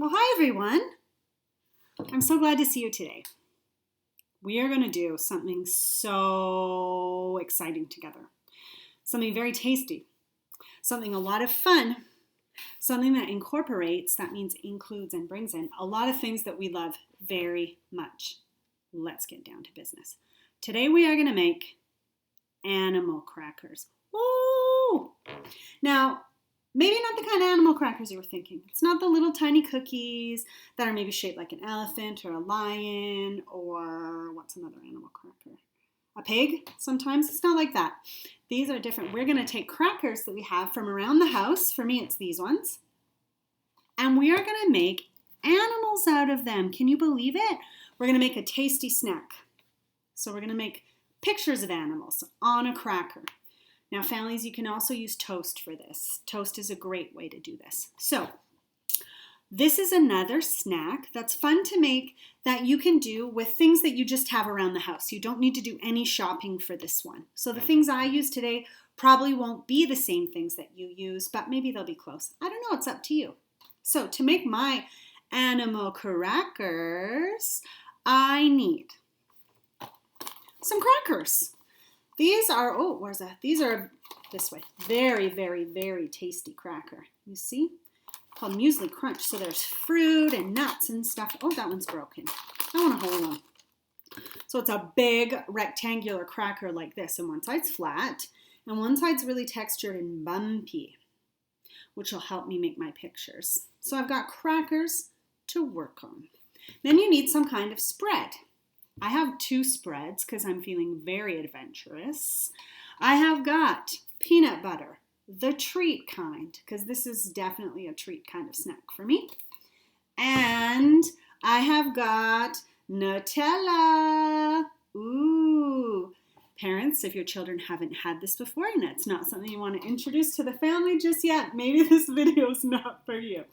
Well, hi everyone. I'm so glad to see you today. We are going to do something so exciting together. Something very tasty. Something a lot of fun. Something that incorporates, that means includes and brings in, a lot of things that we love very much. Let's get down to business. Today we are going to make animal crackers. Ooh! Now, maybe not the kind of animal crackers you were thinking. It's not the little tiny cookies that are maybe shaped like an elephant or a lion or what's another animal cracker? A pig sometimes. It's not like that. These are different. We're going to take crackers that we have from around the house. For me, it's these ones. And we are going to make animals out of them. Can you believe it? We're going to make a tasty snack. So we're going to make pictures of animals on a cracker. Now, families, you can also use toast for this. Toast is a great way to do this. So, this is another snack that's fun to make that you can do with things that you just have around the house. You don't need to do any shopping for this one. So, the things I use today probably won't be the same things that you use, but maybe they'll be close. I don't know. It's up to you. So, to make my animal crackers, I need some crackers. These are, where's that? These are this way. Very, very, very tasty cracker. You see? Called Muesli Crunch. So there's fruit and nuts and stuff. Oh, that one's broken. I want a whole one. So it's a big rectangular cracker like this. And one side's flat. And one side's really textured and bumpy, which will help me make my pictures. So I've got crackers to work on. Then you need some kind of spread. I have two spreads because I'm feeling very adventurous. I have got peanut butter, the treat kind, because this is definitely a treat kind of snack for me. And I have got Nutella. Ooh. Parents, if your children haven't had this before and it's not something you want to introduce to the family just yet, maybe this video is not for you.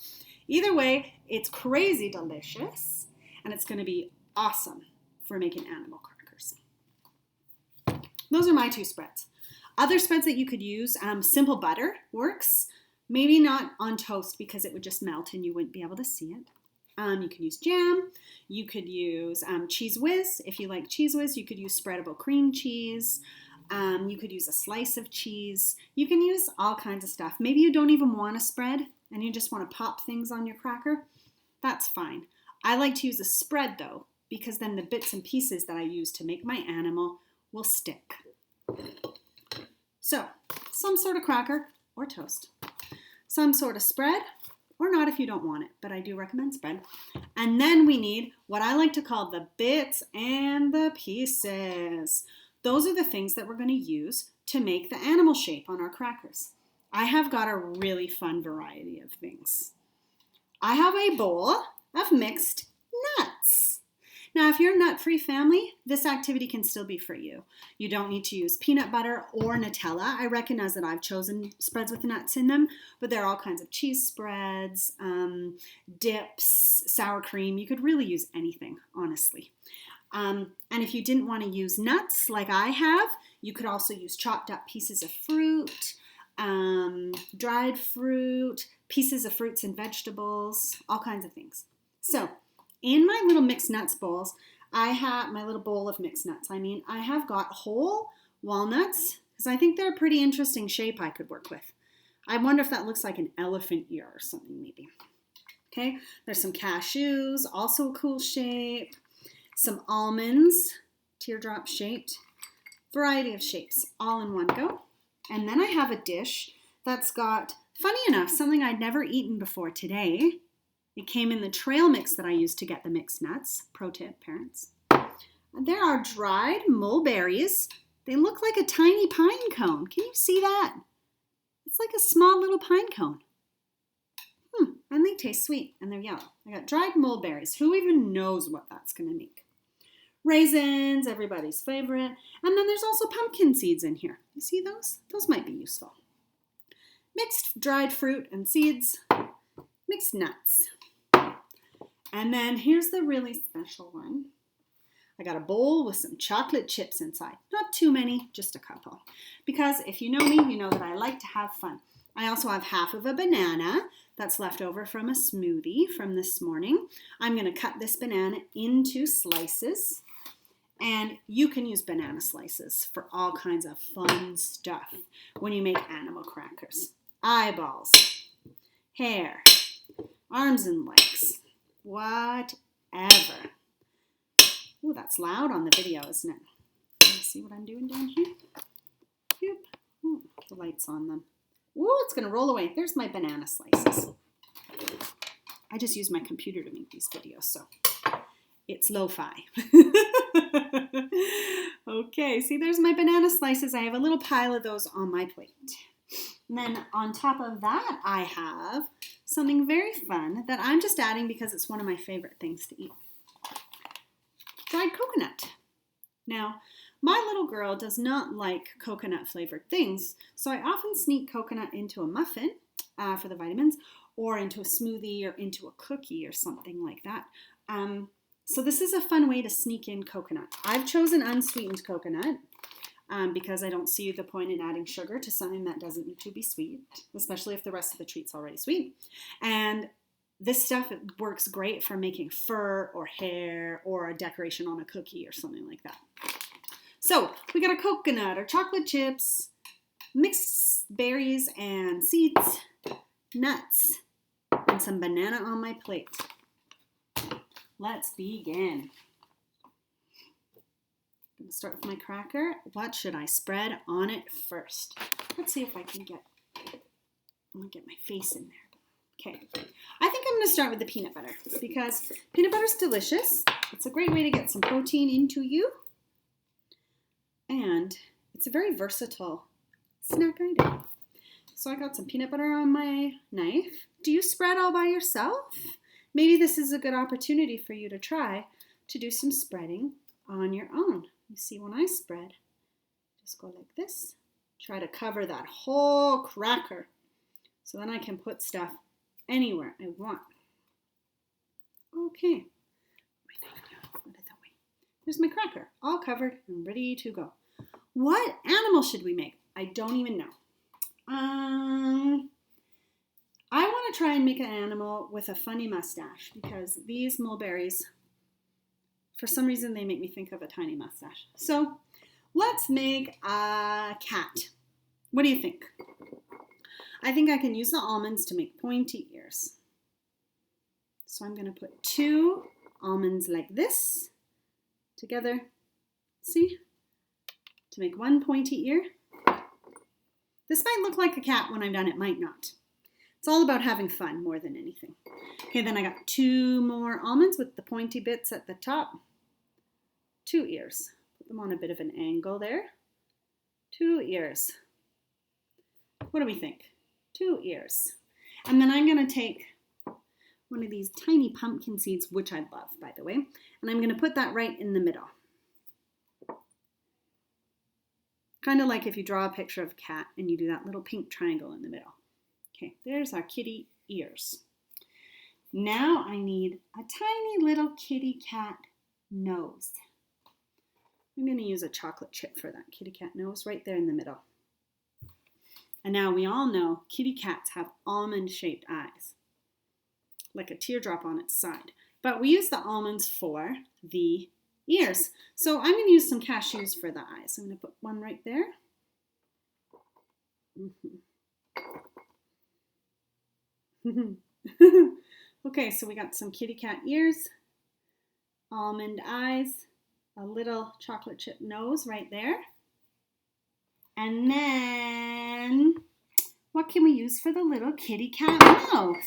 Either way, it's crazy delicious and it's going to be awesome for making animal crackers. Those are my two spreads. Other spreads that you could use, simple butter works. Maybe not on toast because it would just melt and you wouldn't be able to see it. You could use jam. You could use Cheese Whiz. If you like Cheese Whiz, you could use spreadable cream cheese. You could use a slice of cheese. You can use all kinds of stuff. Maybe you don't even want a spread and you just want to pop things on your cracker. That's fine. I like to use a spread though, because then the bits and pieces that I use to make my animal will stick. So, some sort of cracker or toast. Some sort of spread, or not if you don't want it, but I do recommend spread. And then we need what I like to call the bits and the pieces. Those are the things that we're going to use to make the animal shape on our crackers. I have got a really fun variety of things. I have a bowl of mixed nuts. Now, if you're a nut-free family, this activity can still be for you. You don't need to use peanut butter or Nutella. I recognize that I've chosen spreads with nuts in them, but there are all kinds of cheese spreads, dips, sour cream. You could really use anything, honestly. And if you didn't want to use nuts like I have, you could also use chopped up pieces of fruit, dried fruit, pieces of fruits and vegetables, all kinds of things. So, in my little mixed nuts bowls, I have my little bowl of mixed nuts. I have got whole walnuts because I think they're a pretty interesting shape I could work with. I wonder if that looks like an elephant ear or something maybe. Okay, there's some cashews, also a cool shape. Some almonds, teardrop shaped, variety of shapes, all in one go. And then I have a dish that's got, funny enough, something I'd never eaten before today. It came in the trail mix that I used to get the mixed nuts. Pro tip, parents. There are dried mulberries. They look like a tiny pine cone. Can you see that? It's like a small little pine cone. And they taste sweet and they're yellow. I got dried mulberries. Who even knows what that's going to make? Raisins, everybody's favorite. And then there's also pumpkin seeds in here. You see those? Those might be useful. Mixed dried fruit and seeds. Mixed nuts. And then here's the really special one. I got a bowl with some chocolate chips inside. Not too many, just a couple. Because if you know me, you know that I like to have fun. I also have half of a banana that's left over from a smoothie from this morning. I'm going to cut this banana into slices. And you can use banana slices for all kinds of fun stuff when you make animal crackers. Eyeballs, hair, arms and legs, whatever. Ooh, that's loud on the video, isn't it? Can you see what I'm doing down here? Yep. Ooh, the light's on them. Ooh, it's going to roll away. There's my banana slices. I just use my computer to make these videos, so it's lo-fi. Okay, see, there's my banana slices. I have a little pile of those on my plate. And then on top of that, I have something very fun that I'm just adding because it's one of my favorite things to eat. Dried coconut. Now, my little girl does not like coconut flavored things, so I often sneak coconut into a muffin for the vitamins, or into a smoothie, or into a cookie or something like that. So this is a fun way to sneak in coconut. I've chosen unsweetened coconut because I don't see the point in adding sugar to something that doesn't need to be sweet, especially if the rest of the treat's already sweet. And this stuff works great for making fur or hair or a decoration on a cookie or something like that. So we got a coconut or chocolate chips, mixed berries and seeds, nuts, and some banana on my plate. Let's begin. I'm going to start with my cracker. What should I spread on it first? Let's see if I can get my face in there. Okay, I think I'm going to start with the peanut butter because peanut butter is delicious. It's a great way to get some protein into you. And it's a very versatile snack item. So I got some peanut butter on my knife. Do you spread all by yourself? Maybe this is a good opportunity for you to try to do some spreading on your own. You see, when I spread, just go like this. Try to cover that whole cracker. So then I can put stuff anywhere I want. Okay. Put it that way. There's my cracker, all covered and ready to go. What animal should we make? I don't even know. I want to try and make an animal with a funny mustache because these mulberries, for some reason, they make me think of a tiny mustache. So let's make a cat. What do you think? I think I can use the almonds to make pointy ears. So I'm going to put 2 almonds like this together. See? To make 1 pointy ear. This might look like a cat when I'm done. It might not. It's all about having fun more than anything. Okay, then I got 2 more almonds with the pointy bits at the top. 2 ears. Put them on a bit of an angle there. 2 ears. What do we think? 2 ears. And then I'm going to take one of these tiny pumpkin seeds, which I love, by the way, and I'm going to put that right in the middle. Kind of like if you draw a picture of a cat and you do that little pink triangle in the middle. Okay, there's our kitty ears. Now I need a tiny little kitty cat nose. I'm going to use a chocolate chip for that kitty cat nose right there in the middle. And now we all know kitty cats have almond-shaped eyes, like a teardrop on its side. But we use the almonds for the ears. So I'm going to use some cashews for the eyes. I'm going to put one right there. Okay, so we got some kitty cat ears, almond eyes, a little chocolate chip nose right there. And then, what can we use for the little kitty cat mouth?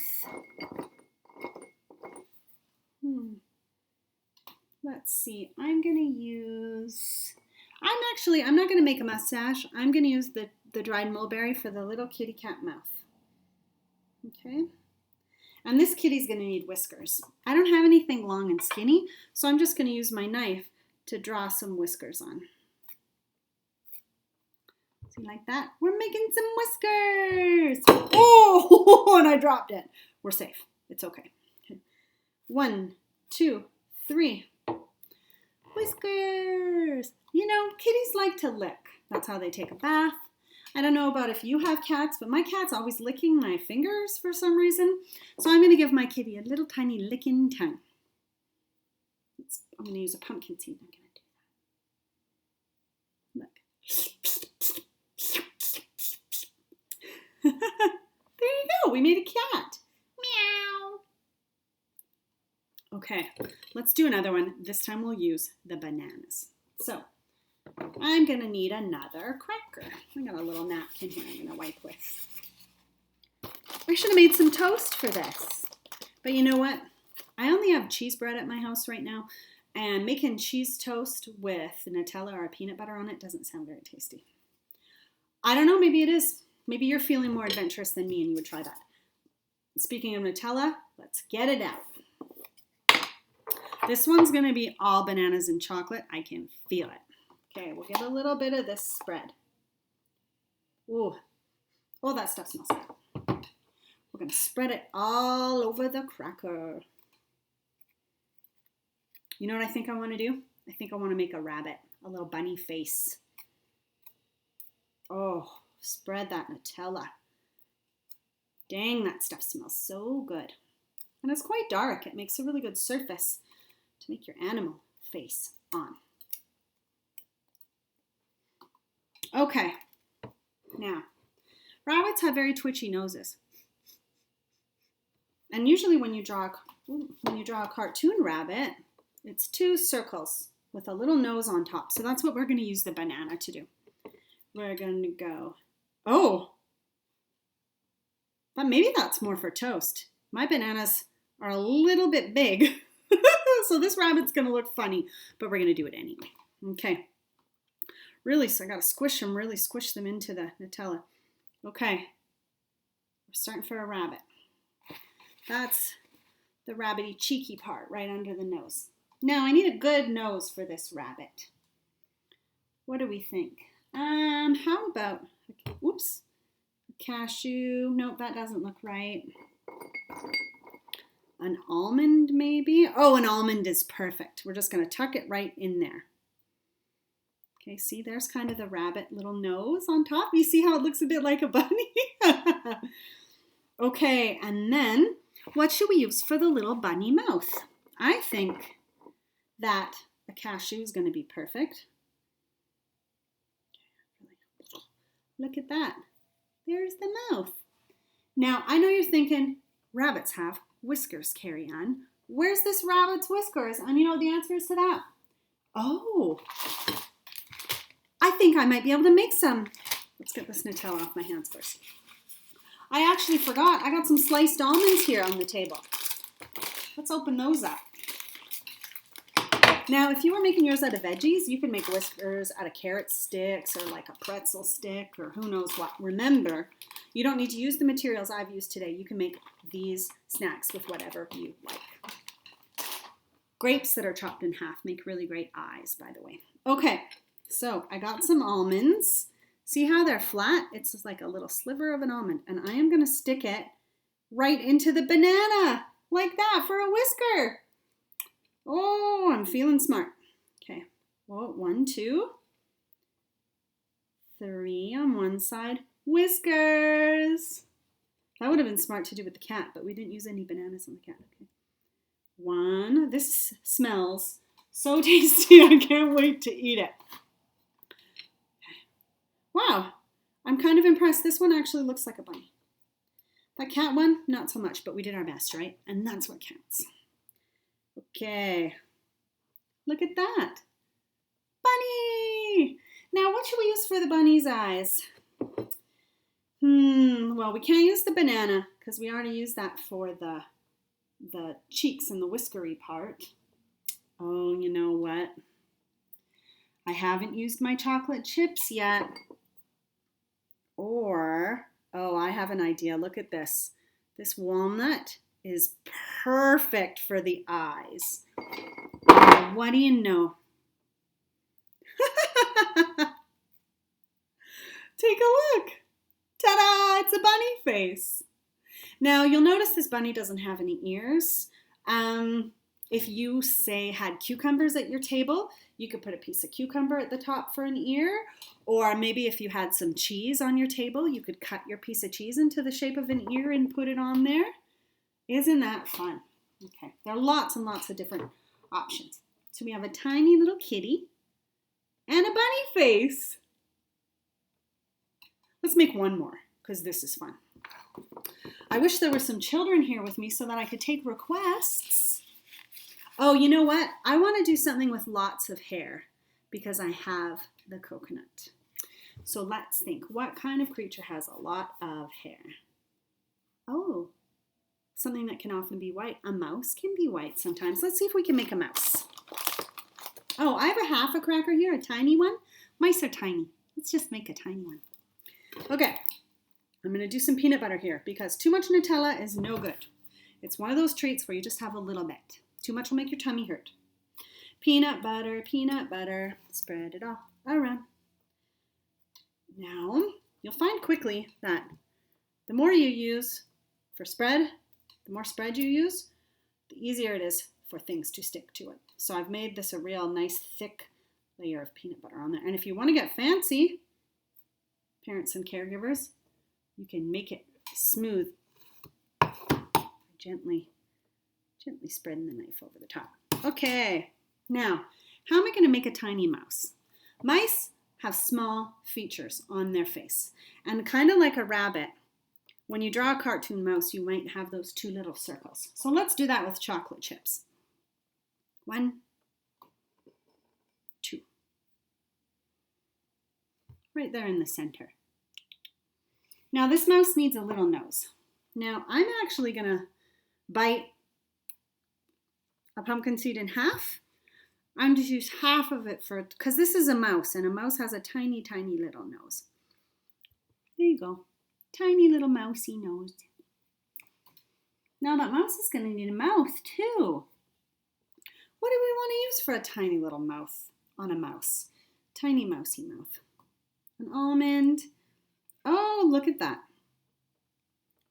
Let's see, I'm not going to make a mustache. I'm going to use the dried mulberry for the little kitty cat mouth. Okay, and this kitty's going to need whiskers. I don't have anything long and skinny, so I'm just going to use my knife to draw some whiskers on. See, like that? We're making some whiskers. Oh, and I dropped it. We're safe. It's okay. 1, 2, 3. Whiskers. You know, kitties like to lick. That's how they take a bath. I don't know about if you have cats, but my cat's always licking my fingers for some reason. So I'm going to give my kitty a little tiny licking tongue. I'm going to use a pumpkin seed. I'm going to do that. Look. There you go. We made a cat. Meow. Okay, let's do another one. This time we'll use the bananas. So I'm going to need another cracker. I got a little napkin here I'm going to wipe with. I should have made some toast for this. But you know what? I only have cheese bread at my house right now. And making cheese toast with Nutella or peanut butter on it doesn't sound very tasty. I don't know, maybe it is. Maybe you're feeling more adventurous than me and you would try that. Speaking of Nutella, let's get it out. This one's going to be all bananas and chocolate. I can feel it. Okay, we'll get a little bit of this spread. Ooh. Oh, that stuff smells good. We're going to spread it all over the cracker. You know what I think I want to do? I think I want to make a rabbit, a little bunny face. Oh, spread that Nutella. Dang, that stuff smells so good. And it's quite dark. It makes a really good surface to make your animal face on. Okay, now, rabbits have very twitchy noses. And usually when you draw a cartoon rabbit, it's two circles with a little nose on top. So that's what we're going to use the banana to do. We're going to go, oh, but maybe that's more for toast. My bananas are a little bit big. So this rabbit's going to look funny, but we're going to do it anyway. Okay. Really, so I got to squish them, really squish them into the Nutella. Okay. We're starting for a rabbit. That's the rabbity cheeky part right under the nose. Now, I need a good nose for this rabbit. What do we think? How about, oops, a cashew. Nope, that doesn't look right. An almond, maybe? Oh, an almond is perfect. We're just going to tuck it right in there. Okay, see, there's kind of the rabbit little nose on top. You see how it looks a bit like a bunny? Okay, and then what should we use for the little bunny mouth? I think that a cashew is going to be perfect. Look at that. There's the mouth. Now, I know you're thinking, rabbits have whiskers, Carrie-Anne. Where's this rabbit's whiskers? And you know what the answer is to that? Oh, I think I might be able to make some. Let's get this Nutella off my hands first. I actually forgot. I got some sliced almonds here on the table. Let's open those up. Now, if you were making yours out of veggies, you could make whiskers out of carrot sticks or like a pretzel stick or who knows what. Remember, you don't need to use the materials I've used today. You can make these snacks with whatever you like. Grapes that are chopped in half make really great eyes, by the way. Okay, so I got some almonds. See how they're flat? It's just like a little sliver of an almond. And I am going to stick it right into the banana like that for a whisker. Oh, I'm feeling smart. Okay, well, 1, 2, 3 on one side. Whiskers. That would have been smart to do with the cat, but we didn't use any bananas on the cat. Okay. 1. This smells so tasty. I can't wait to eat it. Wow, I'm kind of impressed. This one actually looks like a bunny. That cat one, not so much, but we did our best, right? And that's what counts. Okay, look at that. Bunny! Now, what should we use for the bunny's eyes? Well, we can't use the banana because we already used that for the cheeks and the whiskery part. Oh, you know what? I haven't used my chocolate chips yet. Or, oh, I have an idea. Look at this. This walnut is perfect for the eyes. What do you know? Take a look. Ta-da! It's a bunny face. Now, you'll notice this bunny doesn't have any ears. If you, say, had cucumbers at your table, you could put a piece of cucumber at the top for an ear. Or maybe if you had some cheese on your table, you could cut your piece of cheese into the shape of an ear and put it on there. Isn't that fun? Okay, there are lots and lots of different options. So we have a tiny little kitty and a bunny face. Let's make one more, because this is fun. I wish there were some children here with me so that I could take requests. Oh, you know what? I want to do something with lots of hair because I have the coconut. So let's think. What kind of creature has a lot of hair? Oh, something that can often be white. A mouse can be white sometimes. Let's see if we can make a mouse. Oh, I have a half a cracker here, a tiny one. Mice are tiny. Let's just make a tiny one. Okay, I'm going to do some peanut butter here because too much Nutella is no good. It's one of those treats where you just have a little bit. Too much will make your tummy hurt. Peanut butter, spread it all around. Now, you'll find quickly that the more you use for spread, the more spread you use, the easier it is for things to stick to it. So I've made this a real nice thick layer of peanut butter on there. And if you want to get fancy, parents and caregivers, you can make it smooth by gently spreading the knife over the top. Okay, now, how am I going to make a tiny mouse? Mice have small features on their face. And kind of like a rabbit, when you draw a cartoon mouse, you might have those two little circles. So let's do that with chocolate chips. 1, 2. Right there in the center. Now this mouse needs a little nose. Now I'm actually going to bite a pumpkin seed in half. I'm just use half of it because this is a mouse and a mouse has a tiny, tiny little nose. There you go. Tiny little mousy nose. Now that mouse is going to need a mouth too. What do we want to use for a tiny little mouth on a mouse? Tiny mousy mouth. An almond. Oh, look at that.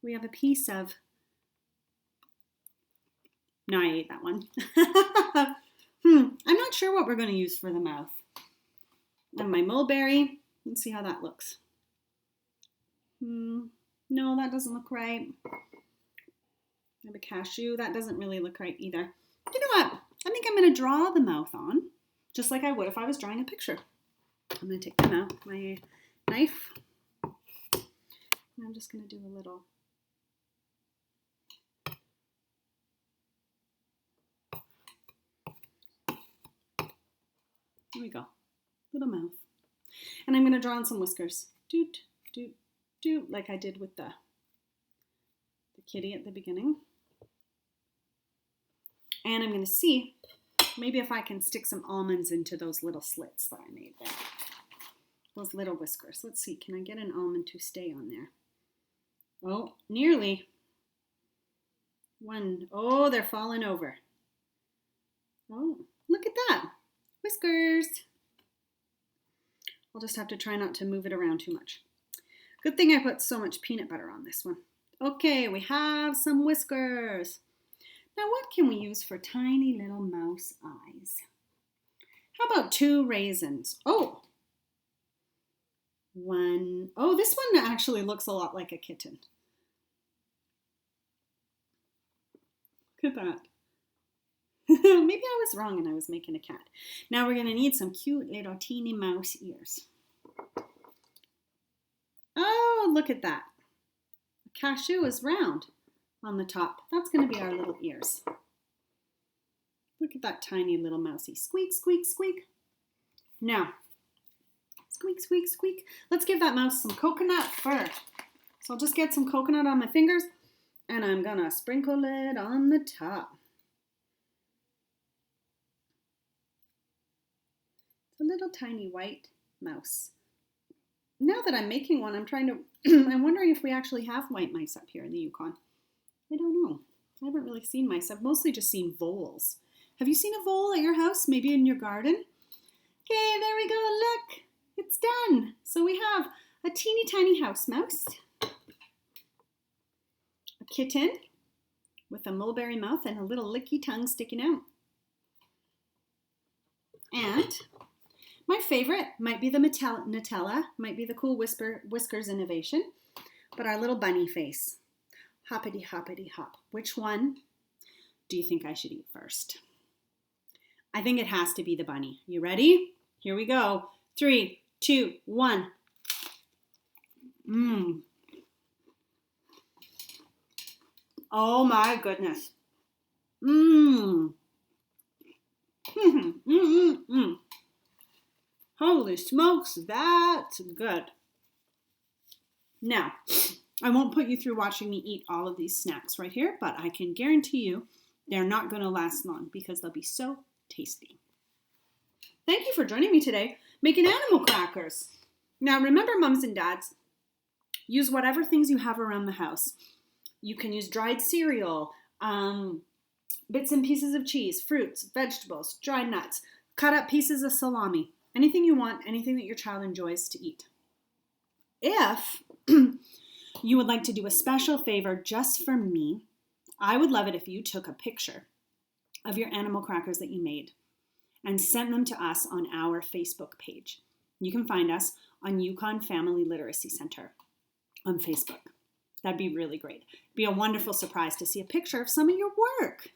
We have a piece of... No, I ate that one. I'm not sure what we're going to use for the mouth. And my mulberry. Let's see how that looks. No, that doesn't look right. I have a cashew. That doesn't really look right either. You know what? I think I'm going to draw the mouth on, just like I would if I was drawing a picture. I'm going to take them out, my knife. And I'm just going to do a little. There we go. Little mouth. And I'm going to draw on some whiskers. Doot, doot, doot, like I did with the kitty at the beginning. And I'm going to see maybe if I can stick some almonds into those little slits that I made there. Those little whiskers. Let's see, can I get an almond to stay on there? Oh, nearly. One. Oh, they're falling over. Oh, look at that. Whiskers. I'll just have to try not to move it around too much. Good thing I put so much peanut butter on this one. Okay, we have some whiskers. Now what can we use for tiny little mouse eyes? How about 2 raisins? Oh, one. Oh, this one actually looks a lot like a kitten. Look at that. Maybe I was wrong and I was making a cat. Now we're going to need some cute little teeny mouse ears. Oh, look at that. The cashew is round on the top. That's going to be our little ears. Look at that tiny little mousey. Squeak, squeak, squeak. Now, squeak, squeak, squeak. Let's give that mouse some coconut fur. So I'll just get some coconut on my fingers and I'm going to sprinkle it on the top. It's a little tiny white mouse. Now that I'm making one, I'm wondering if we actually have white mice up here in the Yukon. I don't know. I haven't really seen mice. I've mostly just seen voles. Have you seen a vole at your house? Maybe in your garden? Okay, there we go. Look, it's done. So we have a teeny tiny house mouse, a kitten with a mulberry mouth and a little licky tongue sticking out, And my favorite might be the Nutella, might be the cool Whiskers innovation, but our little bunny face. Hoppity, hoppity, hop. Which one do you think I should eat first? I think it has to be the bunny. You ready? Here we go. 3, 2, 1. Oh my goodness. Holy smokes, that's good. Now, I won't put you through watching me eat all of these snacks right here, but I can guarantee you they're not going to last long because they'll be so tasty. Thank you for joining me today making animal crackers. Now, remember, moms and dads, use whatever things you have around the house. You can use dried cereal, bits and pieces of cheese, fruits, vegetables, dried nuts, cut up pieces of salami, anything you want, anything that your child enjoys to eat. If you would like to do a special favor just for me, I would love it if you took a picture of your animal crackers that you made and sent them to us on our Facebook page. You can find us on Yukon Family Literacy Center on Facebook. That'd be really great. It'd be a wonderful surprise to see a picture of some of your work.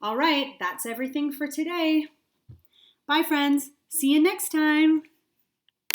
All right, that's everything for today. Bye, friends. See you next time.